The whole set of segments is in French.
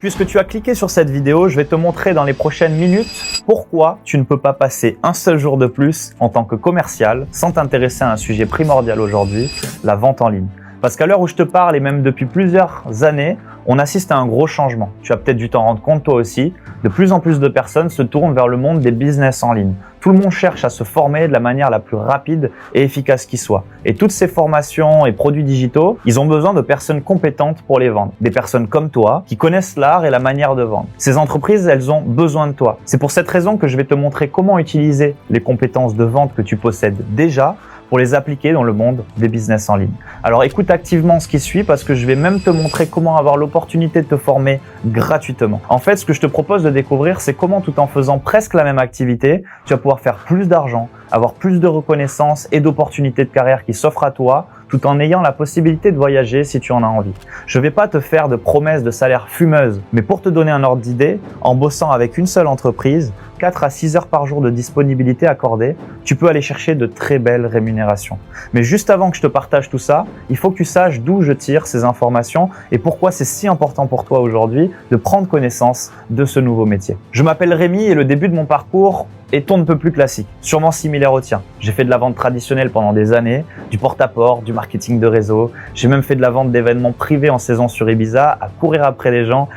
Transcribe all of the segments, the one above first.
Puisque tu as cliqué sur cette vidéo, je vais te montrer dans les prochaines minutes pourquoi tu ne peux pas passer un seul jour de plus en tant que commercial sans t'intéresser à un sujet primordial aujourd'hui, la vente en ligne. Parce qu'à l'heure où je te parle et même depuis plusieurs années, on assiste à un gros changement. Tu as peut-être dû t'en rendre compte toi aussi. De plus en plus de personnes se tournent vers le monde des business en ligne. Tout le monde cherche à se former de la manière la plus rapide et efficace qui soit. Et toutes ces formations et produits digitaux, ils ont besoin de personnes compétentes pour les vendre. Des personnes comme toi qui connaissent l'art et la manière de vendre. Ces entreprises, elles ont besoin de toi. C'est pour cette raison que je vais te montrer comment utiliser les compétences de vente que tu possèdes déjà pour les appliquer dans le monde des business en ligne. Alors écoute activement ce qui suit parce que je vais même te montrer comment avoir l'opportunité de te former gratuitement. En fait, ce que je te propose de découvrir, c'est comment tout en faisant presque la même activité, tu vas pouvoir faire plus d'argent, avoir plus de reconnaissance et d'opportunités de carrière qui s'offrent à toi, tout en ayant la possibilité de voyager si tu en as envie. Je ne vais pas te faire de promesses de salaire fumeuses, mais pour te donner un ordre d'idée, en bossant avec une seule entreprise, 4 à 6 heures par jour de disponibilité accordée, tu peux aller chercher de très belles rémunérations. Mais juste avant que je te partage tout ça, il faut que tu saches d'où je tire ces informations et pourquoi c'est si important pour toi aujourd'hui de prendre connaissance de ce nouveau métier. Je m'appelle Rémi et le début de mon parcours est on ne peut plus classique, sûrement similaire au tien. J'ai fait de la vente traditionnelle pendant des années, du porte-à-porte, du marketing de réseau. J'ai même fait de la vente d'événements privés en saison sur Ibiza, à courir après les gens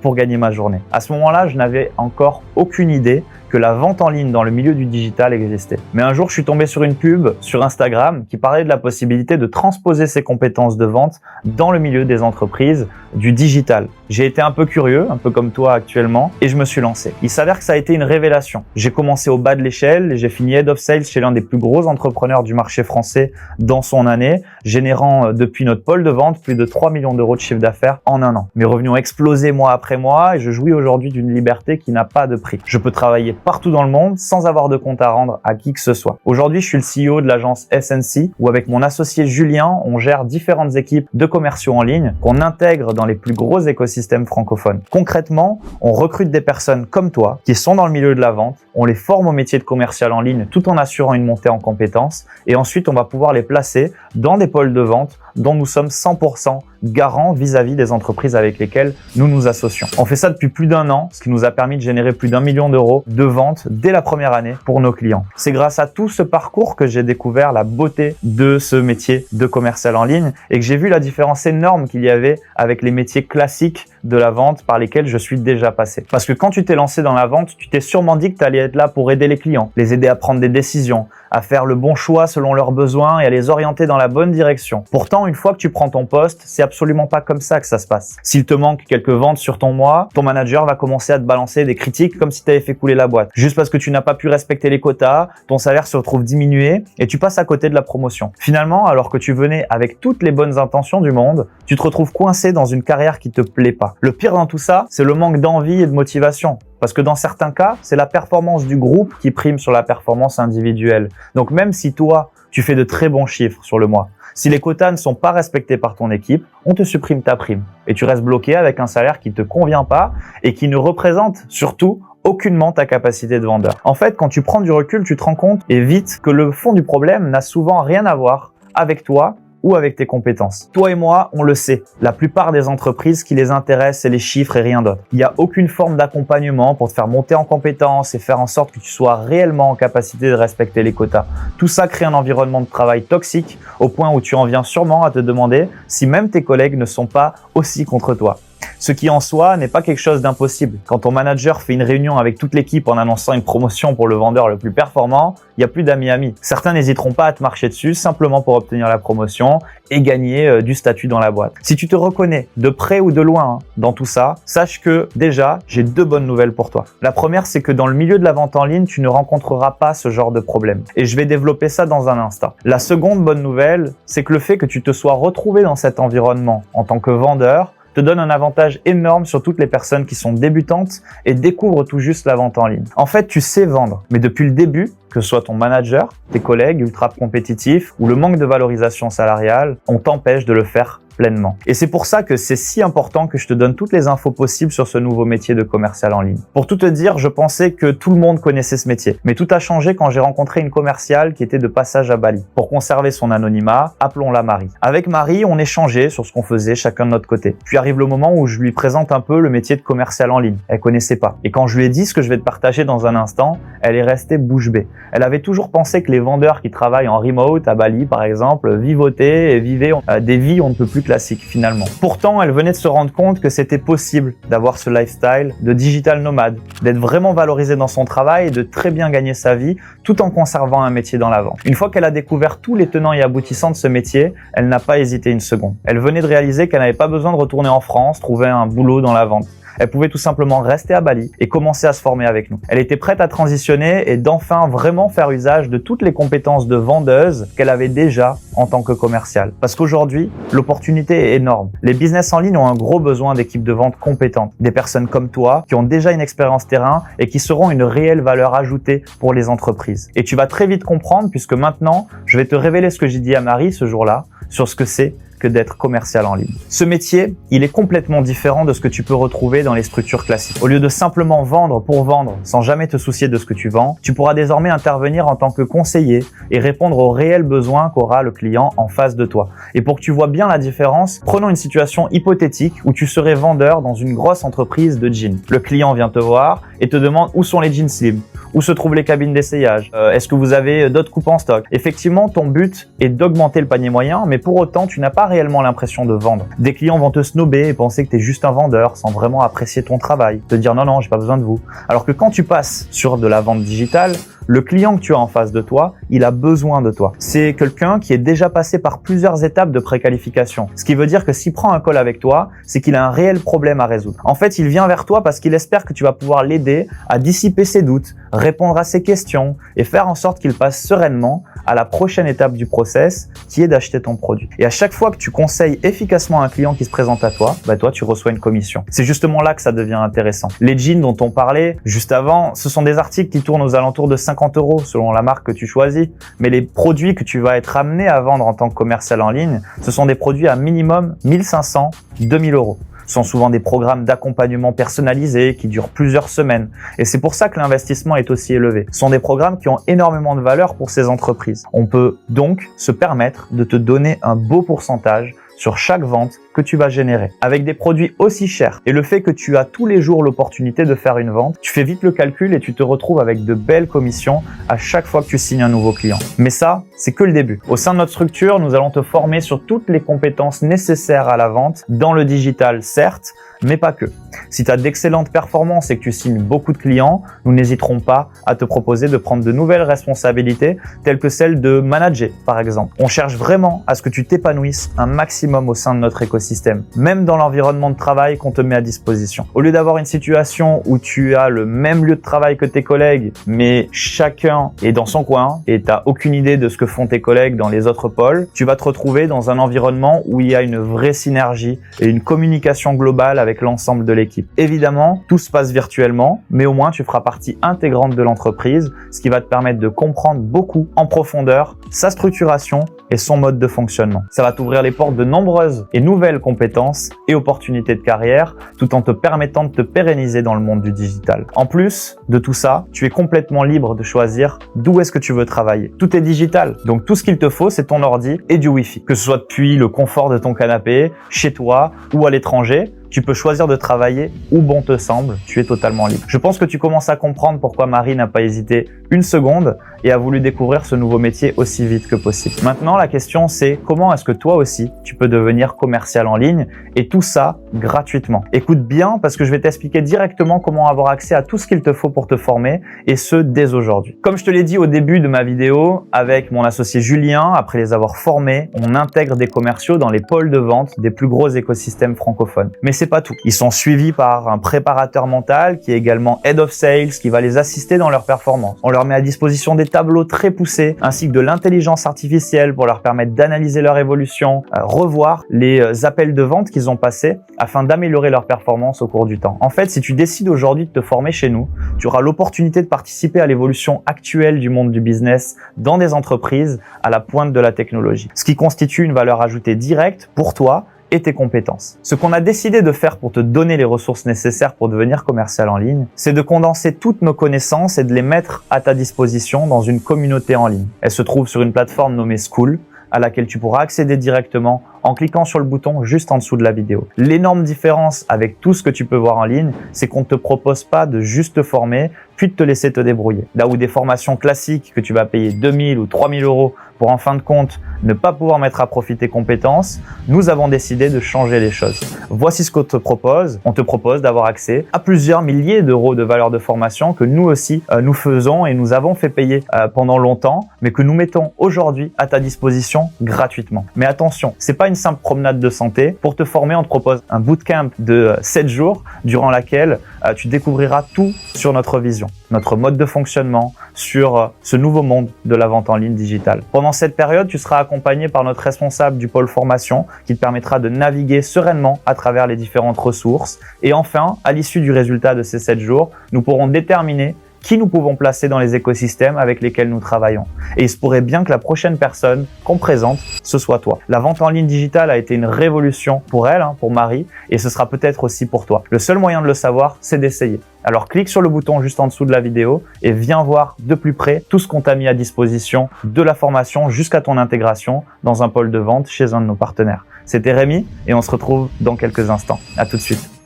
pour gagner ma journée. À ce moment-là, je n'avais encore aucune idée que la vente en ligne dans le milieu du digital existait. Mais un jour, je suis tombé sur une pub sur Instagram qui parlait de la possibilité de transposer ses compétences de vente dans le milieu des entreprises du digital. J'ai été un peu curieux, un peu comme toi actuellement, et je me suis lancé. Il s'avère que ça a été une révélation. J'ai commencé au bas de l'échelle et j'ai fini Head of Sales chez l'un des plus gros entrepreneurs du marché français dans son année, générant depuis notre pôle de vente plus de 3 millions d'euros de chiffre d'affaires en un an. Mes revenus ont explosé mois après mois et je jouis aujourd'hui d'une liberté qui n'a pas de prix. Je peux travailler partout dans le monde sans avoir de compte à rendre à qui que ce soit. Aujourd'hui, je suis le CEO de l'agence SNC où avec mon associé Julien, on gère différentes équipes de commerciaux en ligne qu'on intègre dans les plus gros écosystèmes francophones. Concrètement, on recrute des personnes comme toi qui sont dans le milieu de la vente, on les forme au métier de commercial en ligne tout en assurant une montée en compétences et ensuite on va pouvoir les placer dans des pôles de vente dont nous sommes 100% garants vis-à-vis des entreprises avec lesquelles nous nous associons. On fait ça depuis plus d'un an, ce qui nous a permis de générer plus d'1 million d'euros de ventes dès la première année pour nos clients. C'est grâce à tout ce parcours que j'ai découvert la beauté de ce métier de commercial en ligne et que j'ai vu la différence énorme qu'il y avait avec les métiers classiques de la vente par lesquels je suis déjà passé. Parce que quand tu t'es lancé dans la vente, tu t'es sûrement dit que tu allais être là pour aider les clients, les aider à prendre des décisions, à faire le bon choix selon leurs besoins et à les orienter dans la bonne direction. Pourtant, une fois que tu prends ton poste, c'est absolument pas comme ça que ça se passe. S'il te manque quelques ventes sur ton mois, ton manager va commencer à te balancer des critiques comme si tu avais fait couler la boîte. Juste parce que tu n'as pas pu respecter les quotas, ton salaire se retrouve diminué et tu passes à côté de la promotion. Finalement, alors que tu venais avec toutes les bonnes intentions du monde, tu te retrouves coincé dans une carrière qui te plaît pas. Le pire dans tout ça, c'est le manque d'envie et de motivation. Parce que dans certains cas, c'est la performance du groupe qui prime sur la performance individuelle. Donc même si toi, tu fais de très bons chiffres sur le mois, si les quotas ne sont pas respectés par ton équipe, on te supprime ta prime. Et tu restes bloqué avec un salaire qui ne te convient pas et qui ne représente surtout aucunement ta capacité de vendeur. En fait, quand tu prends du recul, tu te rends compte et vite que le fond du problème n'a souvent rien à voir avec toi ou avec tes compétences. Toi et moi, on le sait, la plupart des entreprises, ce qui les intéresse, c'est les chiffres et rien d'autre. Il n'y a aucune forme d'accompagnement pour te faire monter en compétences et faire en sorte que tu sois réellement en capacité de respecter les quotas. Tout ça crée un environnement de travail toxique au point où tu en viens sûrement à te demander si même tes collègues ne sont pas aussi contre toi. Ce qui en soi n'est pas quelque chose d'impossible. Quand ton manager fait une réunion avec toute l'équipe en annonçant une promotion pour le vendeur le plus performant, il n'y a plus d'amis-amis. Certains n'hésiteront pas à te marcher dessus simplement pour obtenir la promotion et gagner du statut dans la boîte. Si tu te reconnais de près ou de loin dans tout ça, sache que déjà, j'ai 2 bonnes nouvelles pour toi. La première, c'est que dans le milieu de la vente en ligne, tu ne rencontreras pas ce genre de problème. Et je vais développer ça dans un instant. La seconde bonne nouvelle, c'est que le fait que tu te sois retrouvé dans cet environnement en tant que vendeur, te donne un avantage énorme sur toutes les personnes qui sont débutantes et découvrent tout juste la vente en ligne. En fait, tu sais vendre, mais depuis le début, que ce soit ton manager, tes collègues ultra compétitifs ou le manque de valorisation salariale, on t'empêche de le faire pleinement. Et c'est pour ça que c'est si important que je te donne toutes les infos possibles sur ce nouveau métier de commercial en ligne. Pour tout te dire, je pensais que tout le monde connaissait ce métier. Mais tout a changé quand j'ai rencontré une commerciale qui était de passage à Bali. Pour conserver son anonymat, appelons-la Marie. Avec Marie, on échangeait sur ce qu'on faisait chacun de notre côté. Puis arrive le moment où je lui présente un peu le métier de commercial en ligne. Elle connaissait pas. Et quand je lui ai dit ce que je vais te partager dans un instant, elle est restée bouche bée. Elle avait toujours pensé que les vendeurs qui travaillent en remote à Bali, par exemple, vivotaient et vivaient des vies on ne peut plus classiques finalement. Pourtant, elle venait de se rendre compte que c'était possible d'avoir ce lifestyle de digital nomade, d'être vraiment valorisé dans son travail et de très bien gagner sa vie tout en conservant un métier dans la vente. Une fois qu'elle a découvert tous les tenants et aboutissants de ce métier, elle n'a pas hésité une seconde. Elle venait de réaliser qu'elle n'avait pas besoin de retourner en France, trouver un boulot dans la vente. Elle pouvait tout simplement rester à Bali et commencer à se former avec nous. Elle était prête à transitionner et d'enfin vraiment faire usage de toutes les compétences de vendeuse qu'elle avait déjà en tant que commerciale. Parce qu'aujourd'hui, l'opportunité est énorme. Les business en ligne ont un gros besoin d'équipes de vente compétentes, des personnes comme toi qui ont déjà une expérience terrain et qui seront une réelle valeur ajoutée pour les entreprises. Et tu vas très vite comprendre puisque maintenant, je vais te révéler ce que j'ai dit à Marie ce jour-là sur ce que c'est que d'être commercial en ligne. Ce métier, il est complètement différent de ce que tu peux retrouver dans les structures classiques. Au lieu de simplement vendre pour vendre sans jamais te soucier de ce que tu vends, tu pourras désormais intervenir en tant que conseiller et répondre aux réels besoins qu'aura le client en face de toi. Et pour que tu vois bien la différence, prenons une situation hypothétique où tu serais vendeur dans une grosse entreprise de jeans. Le client vient te voir et te demande où sont les jeans slim, où se trouvent les cabines d'essayage, est-ce que vous avez d'autres coupes en stock. Effectivement, ton but est d'augmenter le panier moyen, mais pour autant, tu n'as pas réellement l'impression de vendre. Des clients vont te snober et penser que tu es juste un vendeur sans vraiment apprécier ton travail, te dire non, j'ai pas besoin de vous. Alors que quand tu passes sur de la vente digitale, le client que tu as en face de toi, il a besoin de toi. C'est quelqu'un qui est déjà passé par plusieurs étapes de préqualification. Ce qui veut dire que s'il prend un call avec toi, c'est qu'il a un réel problème à résoudre. En fait, il vient vers toi parce qu'il espère que tu vas pouvoir l'aider à dissiper ses doutes, répondre à ses questions et faire en sorte qu'il passe sereinement à la prochaine étape du process qui est d'acheter ton produit. Et à chaque fois que tu conseilles efficacement un client qui se présente à toi, toi tu reçois une commission. C'est justement là que ça devient intéressant. Les jeans dont on parlait juste avant, ce sont des articles qui tournent aux alentours de 50 € selon la marque que tu choisis. Mais les produits que tu vas être amené à vendre en tant que commercial en ligne, ce sont des produits à minimum 1500, 2000 €. Ce sont souvent des programmes d'accompagnement personnalisés qui durent plusieurs semaines. Et c'est pour ça que l'investissement est aussi élevé. Ce sont des programmes qui ont énormément de valeur pour ces entreprises. On peut donc se permettre de te donner un beau pourcentage sur chaque vente que tu vas générer. Avec des produits aussi chers et le fait que tu as tous les jours l'opportunité de faire une vente, tu fais vite le calcul et tu te retrouves avec de belles commissions à chaque fois que tu signes un nouveau client. Mais ça, c'est que le début. Au sein de notre structure, nous allons te former sur toutes les compétences nécessaires à la vente, dans le digital certes, mais pas que. Si tu as d'excellentes performances et que tu signes beaucoup de clients, nous n'hésiterons pas à te proposer de prendre de nouvelles responsabilités, telles que celle de manager, par exemple. On cherche vraiment à ce que tu t'épanouisses un maximum au sein de notre écosystème, même dans l'environnement de travail qu'on te met à disposition. Au lieu d'avoir une situation où tu as le même lieu de travail que tes collègues, mais chacun est dans son coin et tu n'as aucune idée de ce que font tes collègues dans les autres pôles, tu vas te retrouver dans un environnement où il y a une vraie synergie et une communication globale avec l'ensemble de l'équipe. Évidemment, tout se passe virtuellement, mais au moins tu feras partie intégrante de l'entreprise, ce qui va te permettre de comprendre beaucoup en profondeur sa structuration et son mode de fonctionnement. Ça va t'ouvrir les portes de nombreuses et nouvelles compétences et opportunités de carrière, tout en te permettant de te pérenniser dans le monde du digital. En plus de tout ça, tu es complètement libre de choisir d'où est-ce que tu veux travailler. Tout est digital, donc tout ce qu'il te faut, c'est ton ordi et du Wi-Fi. Que ce soit depuis le confort de ton canapé, chez toi ou à l'étranger, tu peux choisir de travailler où bon te semble, tu es totalement libre. Je pense que tu commences à comprendre pourquoi Marie n'a pas hésité une seconde et a voulu découvrir ce nouveau métier aussi vite que possible. Maintenant, la question c'est comment est-ce que toi aussi tu peux devenir commercial en ligne et tout ça gratuitement. Écoute bien parce que je vais t'expliquer directement comment avoir accès à tout ce qu'il te faut pour te former et ce dès aujourd'hui. Comme je te l'ai dit au début de ma vidéo, avec mon associé Julien, après les avoir formés, on intègre des commerciaux dans les pôles de vente des plus gros écosystèmes francophones. Mais c'est pas tout. Ils sont suivis par un préparateur mental qui est également Head of Sales qui va les assister dans leur performance. On leur met à disposition des tableaux très poussés ainsi que de l'intelligence artificielle pour leur permettre d'analyser leur évolution, revoir les appels de vente qu'ils ont passés afin d'améliorer leur performance au cours du temps. En fait, si tu décides aujourd'hui de te former chez nous, tu auras l'opportunité de participer à l'évolution actuelle du monde du business dans des entreprises à la pointe de la technologie, ce qui constitue une valeur ajoutée directe pour toi et tes compétences. Ce qu'on a décidé de faire pour te donner les ressources nécessaires pour devenir commercial en ligne, c'est de condenser toutes nos connaissances et de les mettre à ta disposition dans une communauté en ligne. Elle se trouve sur une plateforme nommée Skool, à laquelle tu pourras accéder directement en cliquant sur le bouton juste en dessous de la vidéo. L'énorme différence avec tout ce que tu peux voir en ligne, c'est qu'on ne te propose pas de juste te former, puis de te laisser te débrouiller. Là où des formations classiques que tu vas payer 2000 ou 3000 euros pour en fin de compte ne pas pouvoir mettre à profit tes compétences, nous avons décidé de changer les choses. Voici ce qu'on te propose. On te propose d'avoir accès à plusieurs milliers d'euros de valeur de formation que nous aussi nous faisons et nous avons fait payer pendant longtemps, mais que nous mettons aujourd'hui à ta disposition gratuitement. Mais attention, c'est pas une simple promenade de santé. Pour te former, on te propose un bootcamp de 7 jours durant laquelle tu découvriras tout sur notre vision, notre mode de fonctionnement, sur ce nouveau monde de la vente en ligne digitale. Pendant cette période, tu seras accompagné par notre responsable du pôle formation qui te permettra de naviguer sereinement à travers les différentes ressources. Et enfin, à l'issue du résultat de ces 7 jours, nous pourrons déterminer qui nous pouvons placer dans les écosystèmes avec lesquels nous travaillons. Et il se pourrait bien que la prochaine personne qu'on présente, ce soit toi. La vente en ligne digitale a été une révolution pour elle, pour Marie, et ce sera peut-être aussi pour toi. Le seul moyen de le savoir, c'est d'essayer. Alors clique sur le bouton juste en dessous de la vidéo et viens voir de plus près tout ce qu'on t'a mis à disposition, de la formation jusqu'à ton intégration dans un pôle de vente chez un de nos partenaires. C'était Rémi et on se retrouve dans quelques instants. À tout de suite.